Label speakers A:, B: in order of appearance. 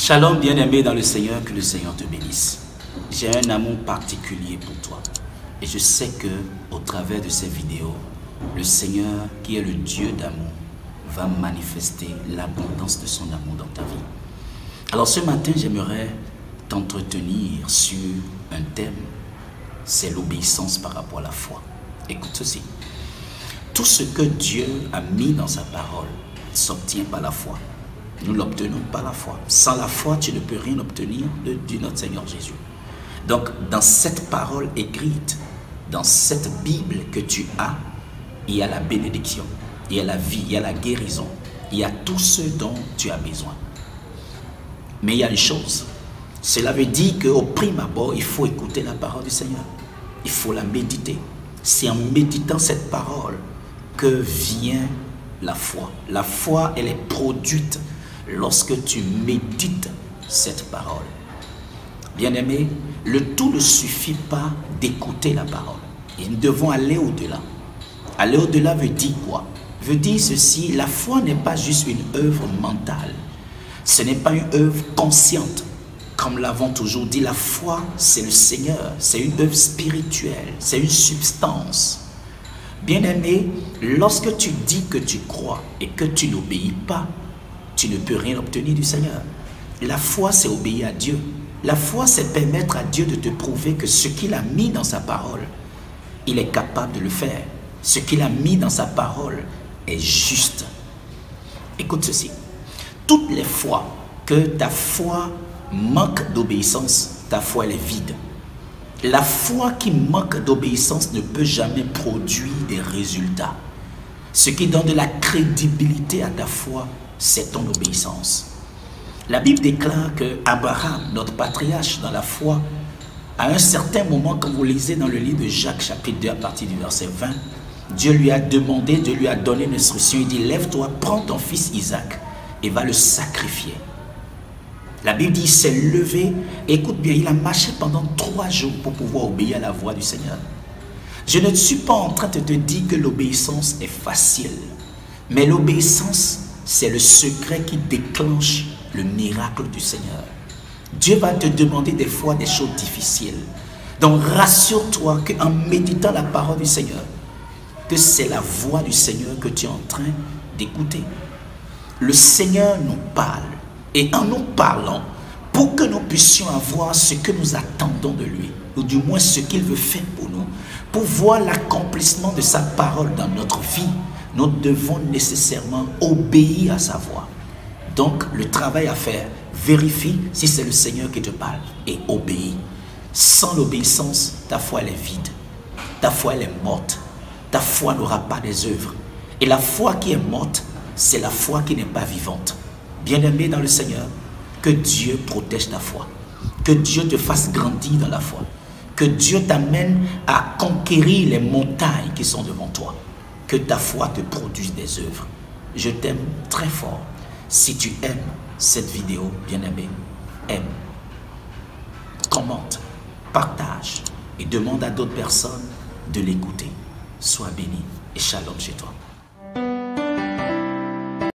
A: Shalom bien-aimé dans le Seigneur, que le Seigneur te bénisse. J'ai un amour particulier pour toi. Et je sais que au travers de ces vidéos, le Seigneur, qui est le Dieu d'amour, va manifester l'abondance de son amour dans ta vie. Alors ce matin, j'aimerais t'entretenir sur un thème, c'est l'obéissance par rapport à la foi. Écoute ceci. Tout ce que Dieu a mis dans sa parole s'obtient par la foi. Nous l'obtenons par la foi. Sans la foi, tu ne peux rien obtenir de notre Seigneur Jésus. Donc, dans cette parole écrite, dans cette Bible que tu as, il y a la bénédiction, il y a la vie, il y a la guérison, il y a tout ce dont tu as besoin. Mais il y a une chose. Cela veut dire qu'au prime abord, il faut écouter la parole du Seigneur. Il faut la méditer. C'est en méditant cette parole que vient la foi. La foi, elle est produite lorsque tu médites cette parole. Bien-aimé, le tout ne suffit pas d'écouter la parole. Et nous devons aller au-delà. Aller au-delà veut dire quoi? Veut dire ceci, la foi n'est pas juste une œuvre mentale. Ce n'est pas une œuvre consciente. Comme l'avons toujours dit, la foi, c'est le Seigneur. C'est une œuvre spirituelle. C'est une substance. Bien-aimé, lorsque tu dis que tu crois et que tu n'obéis pas, tu ne peux rien obtenir du Seigneur. La foi, c'est obéir à Dieu. La foi, c'est permettre à Dieu de te prouver que ce qu'il a mis dans sa parole, il est capable de le faire. Ce qu'il a mis dans sa parole est juste. Écoute ceci. Toutes les fois que ta foi manque d'obéissance, ta foi elle est vide. La foi qui manque d'obéissance ne peut jamais produire des résultats. Ce qui donne de la crédibilité à ta foi, c'est ton obéissance. La Bible déclare que Abraham, notre patriarche dans la foi, à un certain moment, quand vous lisez dans le livre de Jacques, chapitre 2, à partir du verset 20, Dieu lui a demandé, Dieu lui a donné une instruction. Il dit, lève-toi, prends ton fils Isaac et va le sacrifier. La Bible dit, il s'est levé, écoute bien, il a marché pendant 3 jours pour pouvoir obéir à la voix du Seigneur. Je ne suis pas en train de te dire que l'obéissance est facile, mais l'obéissance, c'est le secret qui déclenche le miracle du Seigneur. Dieu va te demander des fois des choses difficiles. Donc rassure-toi qu'en méditant la parole du Seigneur, que c'est la voix du Seigneur que tu es en train d'écouter. Le Seigneur nous parle. Et en nous parlant, pour que nous puissions avoir ce que nous attendons de lui, ou du moins ce qu'il veut faire pour nous, pour voir l'accomplissement de sa parole dans notre vie, nous devons nécessairement obéir à sa voix. Donc, le travail à faire, vérifie si c'est le Seigneur qui te parle et obéis. Sans l'obéissance, ta foi elle est vide. Ta foi elle est morte. Ta foi n'aura pas des œuvres. Et la foi qui est morte, c'est la foi qui n'est pas vivante. Bien-aimé dans le Seigneur, que Dieu protège ta foi. Que Dieu te fasse grandir dans la foi. Que Dieu t'amène à conquérir les montagnes qui sont devant toi. Que ta foi te produise des œuvres. Je t'aime très fort. Si tu aimes cette vidéo, bien-aimé, aime, commente, partage et demande à d'autres personnes de l'écouter. Sois béni et shalom chez toi.